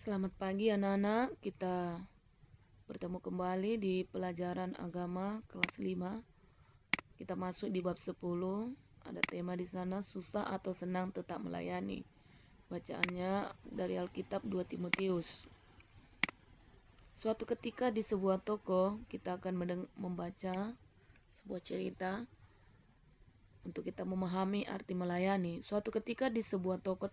Selamat pagi anak-anak, kita bertemu kembali di pelajaran agama kelas 5. Kita masuk di bab 10. Ada tema di sana, susah atau senang tetap melayani. Bacaannya dari Alkitab 2 Timotius. Suatu ketika di sebuah toko, kita akan membaca sebuah cerita untuk kita memahami arti melayani. Suatu ketika di sebuah toko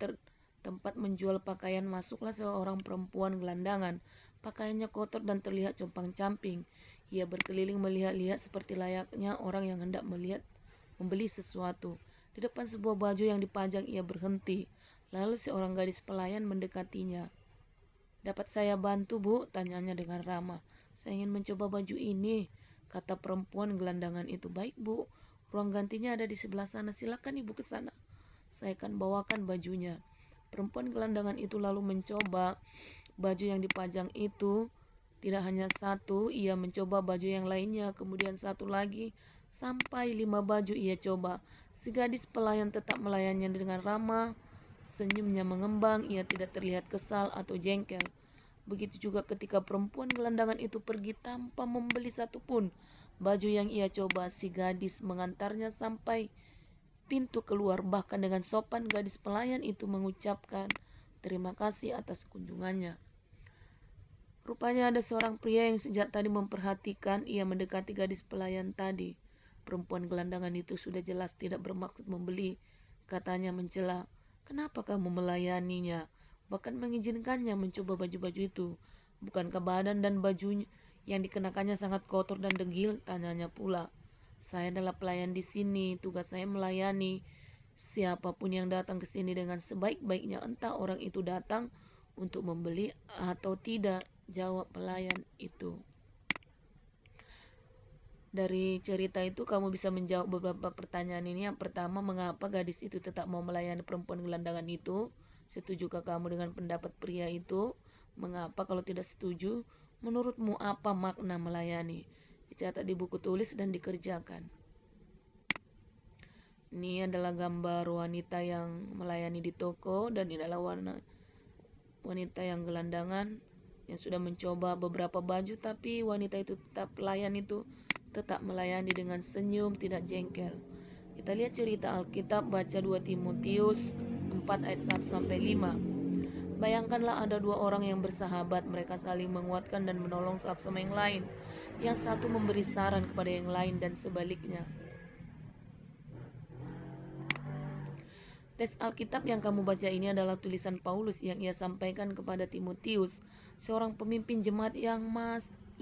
tempat menjual pakaian, masuklah seorang perempuan gelandangan. Pakaiannya kotor dan terlihat compang-camping. Ia berkeliling melihat-lihat seperti layaknya orang yang hendak membeli sesuatu. Di depan sebuah baju yang dipajang ia berhenti. Lalu seorang gadis pelayan mendekatinya. "Dapat saya bantu, Bu?" tanyanya dengan ramah. "Saya ingin mencoba baju ini," kata perempuan gelandangan itu. "Baik, Bu. Ruang gantinya ada di sebelah sana. Silakan Ibu ke sana. Saya akan bawakan bajunya." Perempuan gelandangan itu lalu mencoba baju yang dipajang itu. Tidak hanya satu, ia mencoba baju yang lainnya, kemudian satu lagi, sampai 5 baju ia coba. Si gadis pelayan tetap melayaninya dengan ramah, senyumnya mengembang, ia tidak terlihat kesal atau jengkel. Begitu juga ketika perempuan gelandangan itu pergi tanpa membeli satupun baju yang ia coba, si gadis mengantarnya sampai pintu keluar. Bahkan dengan sopan gadis pelayan itu mengucapkan terima kasih atas kunjungannya. Rupanya ada seorang pria yang sejak tadi memperhatikan. Ia mendekati gadis pelayan tadi. Perempuan gelandangan itu sudah jelas tidak bermaksud membeli. Katanya mencela, "Kenapa kamu melayaninya? Bahkan mengizinkannya mencoba baju-baju itu. Bukankah badan dan baju yang dikenakannya sangat kotor dan degil?" Tanyanya pula. "Saya adalah pelayan di sini. Tugas saya melayani siapapun yang datang ke sini dengan sebaik-baiknya, entah orang itu datang untuk membeli atau tidak," jawab pelayan itu. Dari cerita itu kamu bisa menjawab beberapa pertanyaan ini. Yang pertama, mengapa gadis itu tetap mau melayani perempuan gelandangan itu? Setujukah kamu dengan pendapat pria itu? Mengapa kalau tidak setuju? Menurutmu apa makna melayani? Dicatat di buku tulis dan dikerjakan. Ini adalah gambar wanita yang melayani di toko, dan ini adalah wanita yang gelandangan yang sudah mencoba beberapa baju, tapi wanita itu pelayan itu tetap melayani dengan senyum, tidak jengkel. Kita lihat cerita Alkitab, baca 2 Timotius 4 ayat 1 sampai 5. Bayangkanlah ada dua orang yang bersahabat, mereka saling menguatkan dan menolong satu sama yang lain. Yang satu memberi saran kepada yang lain dan sebaliknya. Teks Alkitab yang kamu baca ini adalah tulisan Paulus yang ia sampaikan kepada Timotius, seorang pemimpin jemaat yang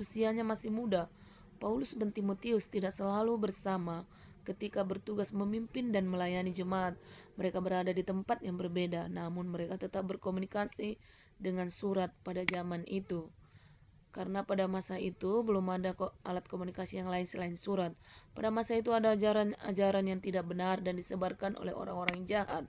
usianya masih muda. Paulus dan Timotius tidak selalu bersama ketika bertugas memimpin dan melayani jemaat. Mereka berada di tempat yang berbeda, namun mereka tetap berkomunikasi dengan surat pada zaman itu. Karena pada masa itu belum ada alat komunikasi yang lain selain surat. Pada masa itu ada ajaran yang tidak benar dan disebarkan oleh orang-orang jahat.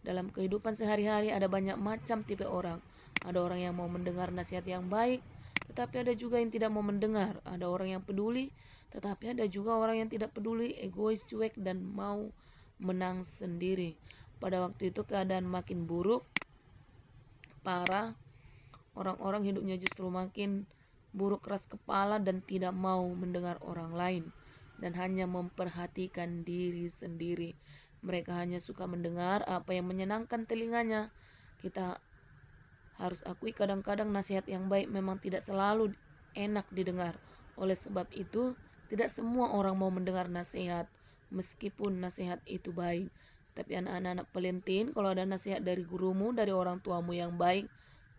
Dalam kehidupan sehari-hari ada banyak macam tipe orang. Ada orang yang mau mendengar nasihat yang baik, tetapi ada juga yang tidak mau mendengar. Ada orang yang peduli, tetapi ada juga orang yang tidak peduli, egois, cuek, dan mau menang sendiri. Pada waktu itu keadaan makin buruk, parah. Orang-orang hidupnya justru makin buruk, keras kepala, dan tidak mau mendengar orang lain, dan hanya memperhatikan diri sendiri. Mereka hanya suka mendengar apa yang menyenangkan telinganya. Kita harus akui kadang-kadang nasihat yang baik memang tidak selalu enak didengar. Oleh sebab itu, tidak semua orang mau mendengar nasihat, meskipun nasihat itu baik. Tapi anak-anak pelintin, kalau ada nasihat dari gurumu, dari orang tuamu yang baik,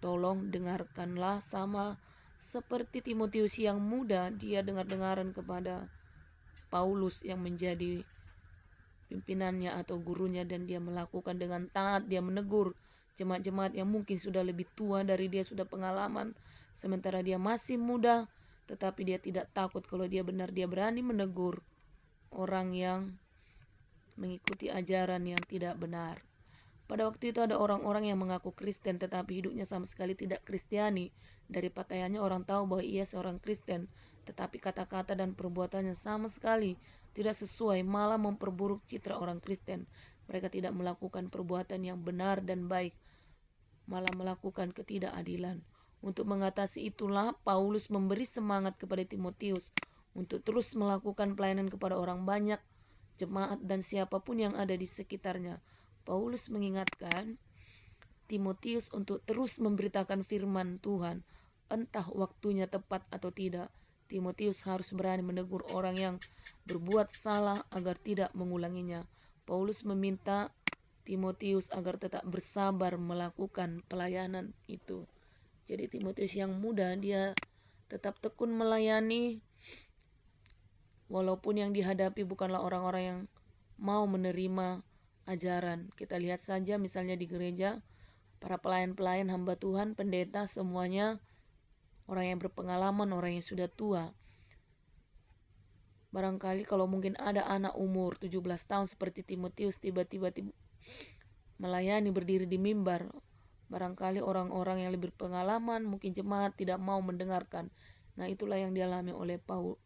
tolong dengarkanlah. Sama seperti Timotius yang muda, dia dengar-dengaran kepada Paulus yang menjadi pimpinannya atau gurunya, dan dia melakukan dengan taat. Dia menegur jemaat-jemaat yang mungkin sudah lebih tua dari dia, sudah pengalaman, sementara dia masih muda, tetapi dia tidak takut. Kalau dia benar, dia berani menegur orang yang mengikuti ajaran yang tidak benar. Pada waktu itu ada orang-orang yang mengaku Kristen tetapi hidupnya sama sekali tidak Kristiani. Dari pakaiannya orang tahu bahwa ia seorang Kristen, tetapi kata-kata dan perbuatannya sama sekali tidak sesuai, malah memperburuk citra orang Kristen. Mereka tidak melakukan perbuatan yang benar dan baik, malah melakukan ketidakadilan. Untuk mengatasi itulah Paulus memberi semangat kepada Timotius untuk terus melakukan pelayanan kepada orang banyak, jemaat dan siapapun yang ada di sekitarnya. Paulus mengingatkan Timotius untuk terus memberitakan firman Tuhan, entah waktunya tepat atau tidak. Timotius harus berani menegur orang yang berbuat salah agar tidak mengulanginya. Paulus meminta Timotius agar tetap bersabar melakukan pelayanan itu. Jadi Timotius yang muda, dia tetap tekun melayani walaupun yang dihadapi bukanlah orang-orang yang mau menerima ajaran. Kita lihat saja misalnya di gereja, para pelayan-pelayan hamba Tuhan, pendeta, semuanya orang yang berpengalaman, orang yang sudah tua. Barangkali kalau mungkin ada anak umur 17 tahun seperti Timotius tiba-tiba melayani berdiri di mimbar, barangkali orang-orang yang lebih berpengalaman, mungkin jemaat tidak mau mendengarkan. Nah, itulah yang dialami oleh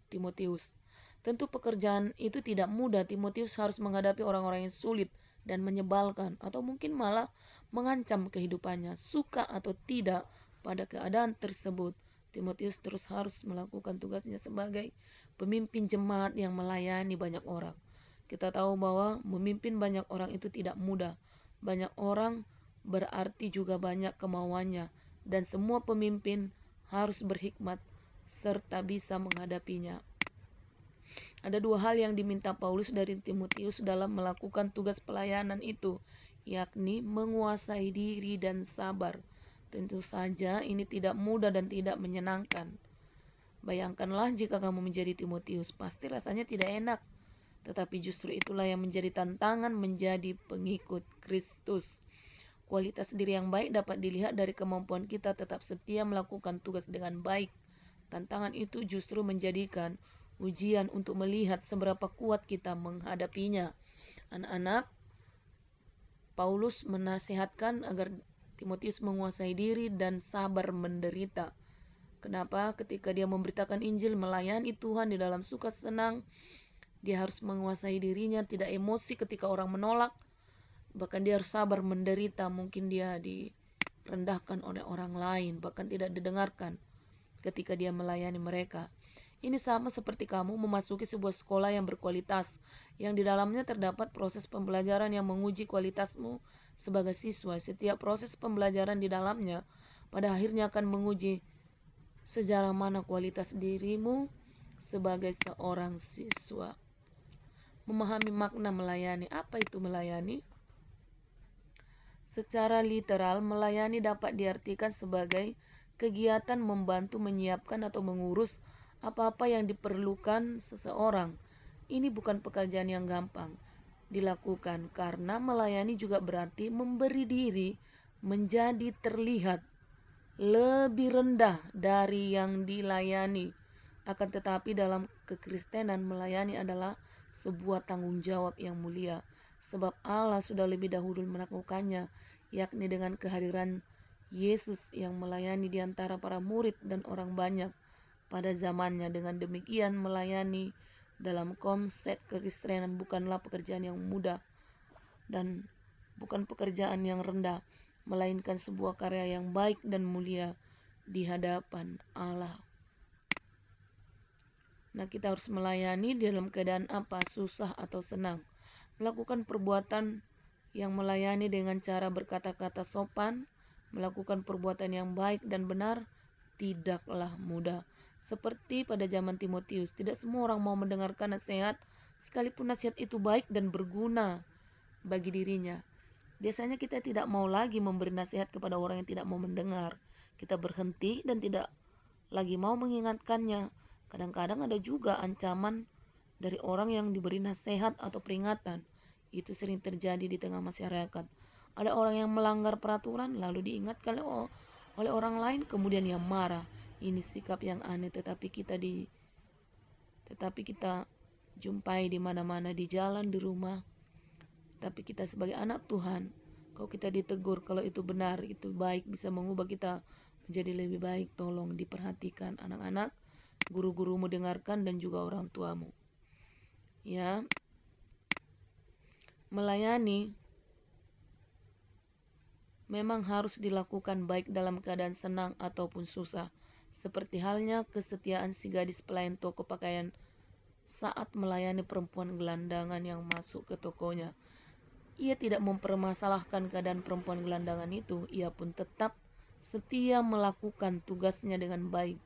Timotius. Tentu pekerjaan itu tidak mudah. Timotius harus menghadapi orang-orang yang sulit dan menyebalkan, atau mungkin malah mengancam kehidupannya. Suka atau tidak pada keadaan tersebut, Timotius terus harus melakukan tugasnya sebagai pemimpin jemaat yang melayani banyak orang. Kita tahu bahwa memimpin banyak orang itu tidak mudah. Banyak orang berarti juga banyak kemauannya, dan semua pemimpin harus berhikmat serta bisa menghadapinya. Ada dua hal yang diminta Paulus dari Timotius dalam melakukan tugas pelayanan itu, yakni menguasai diri dan sabar. Tentu saja ini tidak mudah dan tidak menyenangkan. Bayangkanlah jika kamu menjadi Timotius, pasti rasanya tidak enak. Tetapi justru itulah yang menjadi tantangan menjadi pengikut Kristus. Kualitas diri yang baik dapat dilihat dari kemampuan kita tetap setia melakukan tugas dengan baik. Tantangan itu justru menjadikan ujian untuk melihat seberapa kuat kita menghadapinya. Anak-anak, Paulus menasihatkan agar Timotius menguasai diri dan sabar menderita. Kenapa? Ketika dia memberitakan Injil, melayani Tuhan di dalam suka senang, dia harus menguasai dirinya, tidak emosi ketika orang menolak. Bahkan dia harus sabar menderita, mungkin dia direndahkan oleh orang lain, bahkan tidak didengarkan ketika dia melayani mereka. Ini sama seperti kamu memasuki sebuah sekolah yang berkualitas, yang di dalamnya terdapat proses pembelajaran yang menguji kualitasmu sebagai siswa. Setiap proses pembelajaran di dalamnya pada akhirnya akan menguji sejauh mana kualitas dirimu sebagai seorang siswa. Memahami makna melayani. Apa itu melayani? Secara literal, melayani dapat diartikan sebagai kegiatan membantu menyiapkan atau mengurus apa-apa yang diperlukan seseorang. Ini bukan pekerjaan yang gampang dilakukan, karena melayani juga berarti memberi diri menjadi terlihat lebih rendah dari yang dilayani. Akan tetapi dalam kekristenan, melayani adalah sebuah tanggung jawab yang mulia, sebab Allah sudah lebih dahulu melakukannya, yakni dengan kehadiran Yesus yang melayani di antara para murid dan orang banyak pada zamannya. Dengan demikian, melayani dalam konsep kekristenan bukanlah pekerjaan yang mudah dan bukan pekerjaan yang rendah, melainkan sebuah karya yang baik dan mulia di hadapan Allah. Nah, kita harus melayani dalam keadaan apa? Susah atau senang. Melakukan perbuatan yang melayani dengan cara berkata-kata sopan, melakukan perbuatan yang baik dan benar, tidaklah mudah. Seperti pada zaman Timotius, tidak semua orang mau mendengarkan nasihat, sekalipun nasihat itu baik dan berguna bagi dirinya. Biasanya kita tidak mau lagi memberi nasihat kepada orang yang tidak mau mendengar. Kita berhenti dan tidak lagi mau mengingatkannya. Kadang-kadang ada juga ancaman dari orang yang diberi nasihat atau peringatan. Itu sering terjadi di tengah masyarakat. Ada orang yang melanggar peraturan lalu diingatkan oleh orang lain, kemudian ia marah. Ini sikap yang aneh, tetapi kita jumpai di mana-mana, di jalan, di rumah. Tapi kita sebagai anak Tuhan, kalau kita ditegur, kalau itu benar, itu baik, bisa mengubah kita menjadi lebih baik, tolong diperhatikan anak-anak, guru-gurumu dengarkan, dan juga orang tuamu. Ya, melayani memang harus dilakukan baik dalam keadaan senang ataupun susah. Seperti halnya kesetiaan si gadis pelayan toko pakaian saat melayani perempuan gelandangan yang masuk ke tokonya. Ia tidak mempermasalahkan keadaan perempuan gelandangan itu, ia pun tetap setia melakukan tugasnya dengan baik,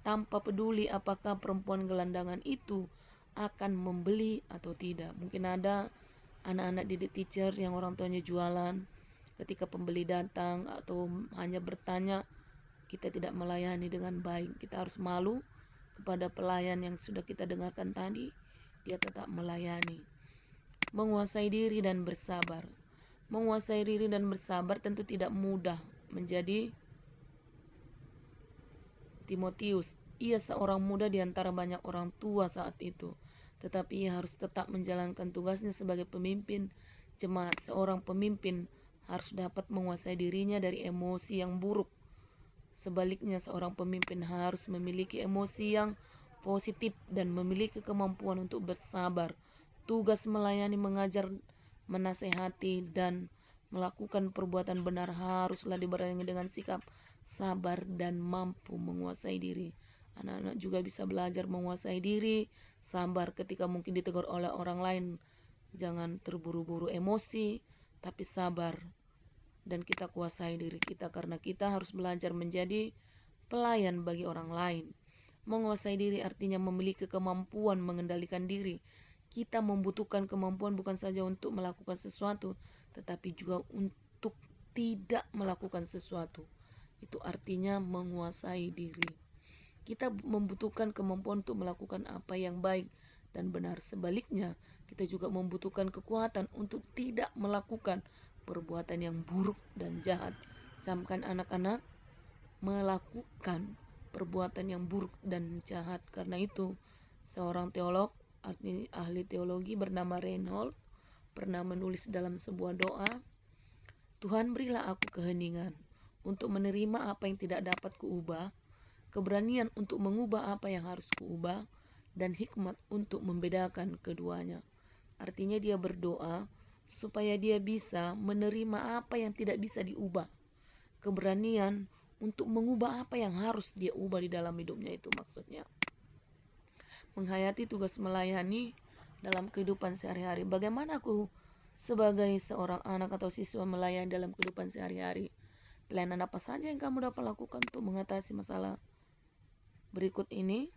tanpa peduli apakah perempuan gelandangan itu akan membeli atau tidak. Mungkin ada anak-anak didik teacher yang orang tuanya jualan, ketika pembeli datang atau hanya bertanya, kita tidak melayani dengan baik. Kita harus malu kepada pelayan yang sudah kita dengarkan tadi, dia tetap melayani. Menguasai diri dan bersabar. Menguasai diri dan bersabar tentu tidak mudah menjadi Timotius. Ia seorang muda di antara banyak orang tua saat itu, tetapi ia harus tetap menjalankan tugasnya sebagai pemimpin jemaat. Seorang pemimpin harus dapat menguasai dirinya dari emosi yang buruk. Sebaliknya, seorang pemimpin harus memiliki emosi yang positif dan memiliki kemampuan untuk bersabar. Tugas melayani, mengajar, menasehati, dan melakukan perbuatan benar haruslah dibarengi dengan sikap sabar dan mampu menguasai diri. Anak-anak juga bisa belajar menguasai diri, sabar ketika mungkin ditegur oleh orang lain. Jangan terburu-buru emosi, tapi sabar. Dan kita kuasai diri kita karena kita harus belajar menjadi pelayan bagi orang lain. Menguasai diri artinya memiliki kemampuan mengendalikan diri. Kita membutuhkan kemampuan bukan saja untuk melakukan sesuatu, tetapi juga untuk tidak melakukan sesuatu. Itu artinya menguasai diri. Kita membutuhkan kemampuan untuk melakukan apa yang baik dan benar. Sebaliknya, kita juga membutuhkan kekuatan untuk tidak melakukan perbuatan yang buruk dan jahat. Camkan anak-anak melakukan perbuatan yang buruk dan jahat. Karena itu, seorang teolog, ahli teologi bernama Reinhold, pernah menulis dalam sebuah doa, Tuhan berilah aku keheningan untuk menerima apa yang tidak dapat kuubah, keberanian untuk mengubah apa yang harus kuubah, dan hikmat untuk membedakan keduanya. Artinya dia berdoa supaya dia bisa menerima apa yang tidak bisa diubah. Keberanian untuk mengubah apa yang harus dia ubah di dalam hidupnya, itu maksudnya. Menghayati tugas melayani dalam kehidupan sehari-hari. Bagaimana aku sebagai seorang anak atau siswa melayani dalam kehidupan sehari-hari? Pelayanan apa saja yang kamu dapat lakukan untuk mengatasi masalah berikut ini?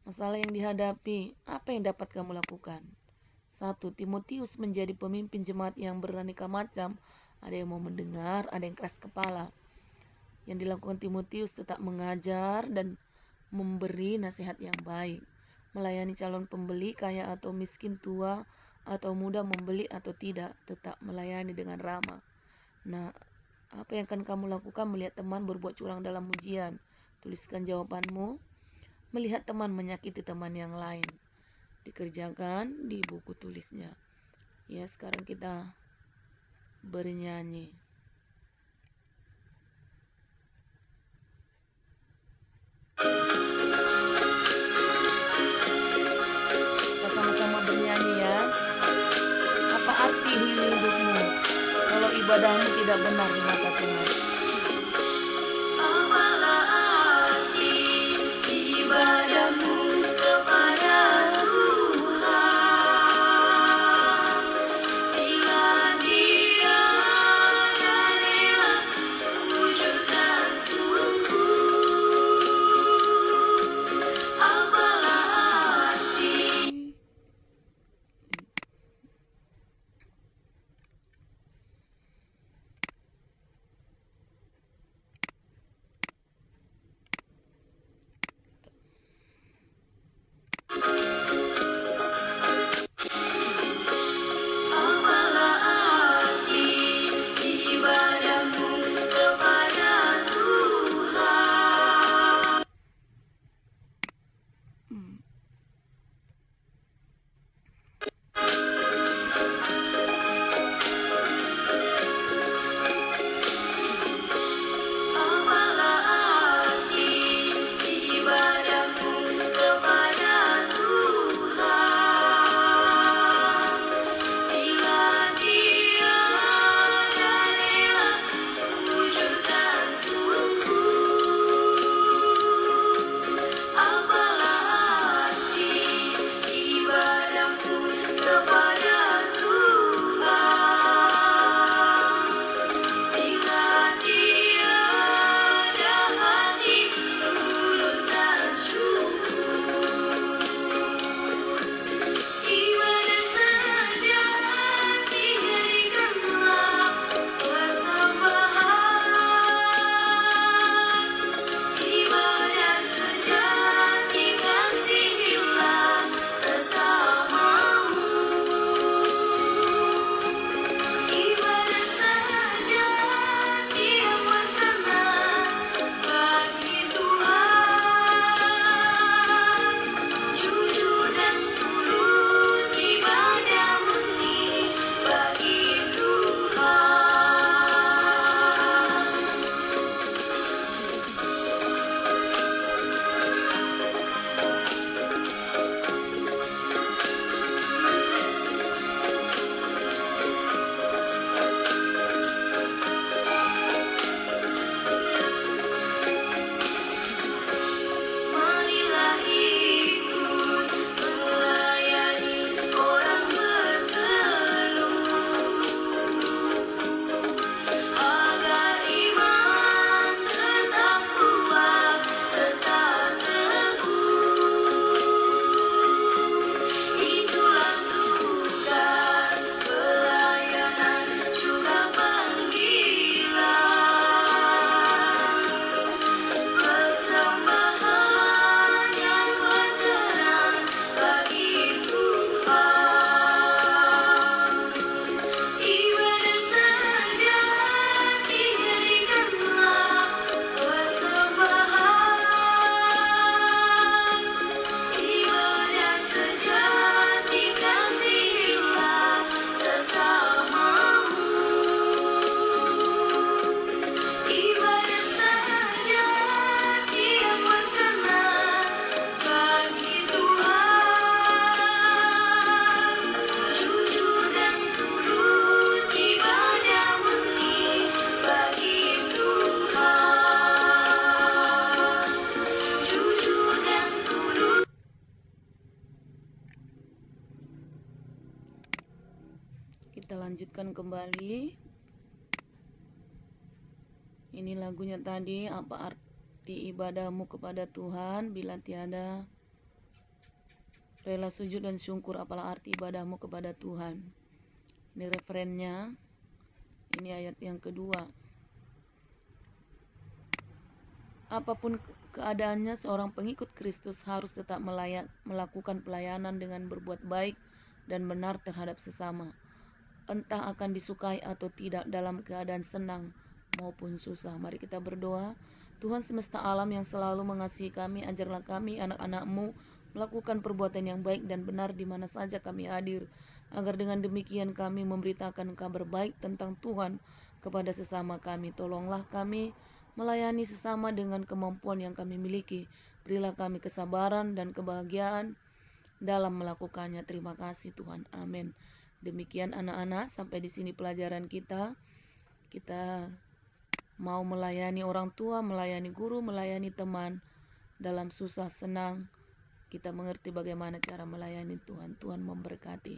Masalah yang dihadapi, apa yang dapat kamu lakukan? 1. Timotius menjadi pemimpin jemaat yang beraneka macam. Ada yang mau mendengar, ada yang keras kepala. Yang dilakukan Timotius tetap mengajar dan memberi nasihat yang baik. Melayani calon pembeli, kaya atau miskin, tua atau muda, membeli atau tidak, tetap melayani dengan ramah. Nah, apa yang akan kamu lakukan melihat teman berbuat curang dalam ujian? Tuliskan jawabanmu. Melihat teman menyakiti teman yang lain, dikerjakan di buku tulisnya. Ya, sekarang kita bernyanyi. Kita sama-sama bernyanyi ya. Apa arti hidupmu kalau ibadahmu tidak benar di mata Tuhan? Apalah arti ibadahmu kepada Tuhan bila Dia dan rela sujud dan sungguh? Apalah arti Kita lanjutkan kembali. Ini lagunya tadi, apa arti ibadahmu kepada Tuhan bila tiada rela sujud dan syukur, apalah arti ibadahmu kepada Tuhan. Ini referennya. Ini ayat yang kedua. Apapun keadaannya, seorang pengikut Kristus harus tetap melakukan pelayanan dengan berbuat baik dan benar terhadap sesama. Entah akan disukai atau tidak, dalam keadaan senang maupun susah. Mari kita berdoa. Tuhan semesta alam yang selalu mengasihi kami, ajarlah kami anak-anak-Mu melakukan perbuatan yang baik dan benar di mana saja kami hadir, agar dengan demikian kami memberitakan kabar baik tentang Tuhan kepada sesama kami. Tolonglah kami melayani sesama dengan kemampuan yang kami miliki. Berilah kami kesabaran dan kebahagiaan dalam melakukannya. Terima kasih Tuhan. Amin. Demikian anak-anak, sampai di sini pelajaran kita. Kita mau melayani orang tua, melayani guru, melayani teman dalam susah senang. Kita mengerti bagaimana cara melayani Tuhan. Tuhan memberkati.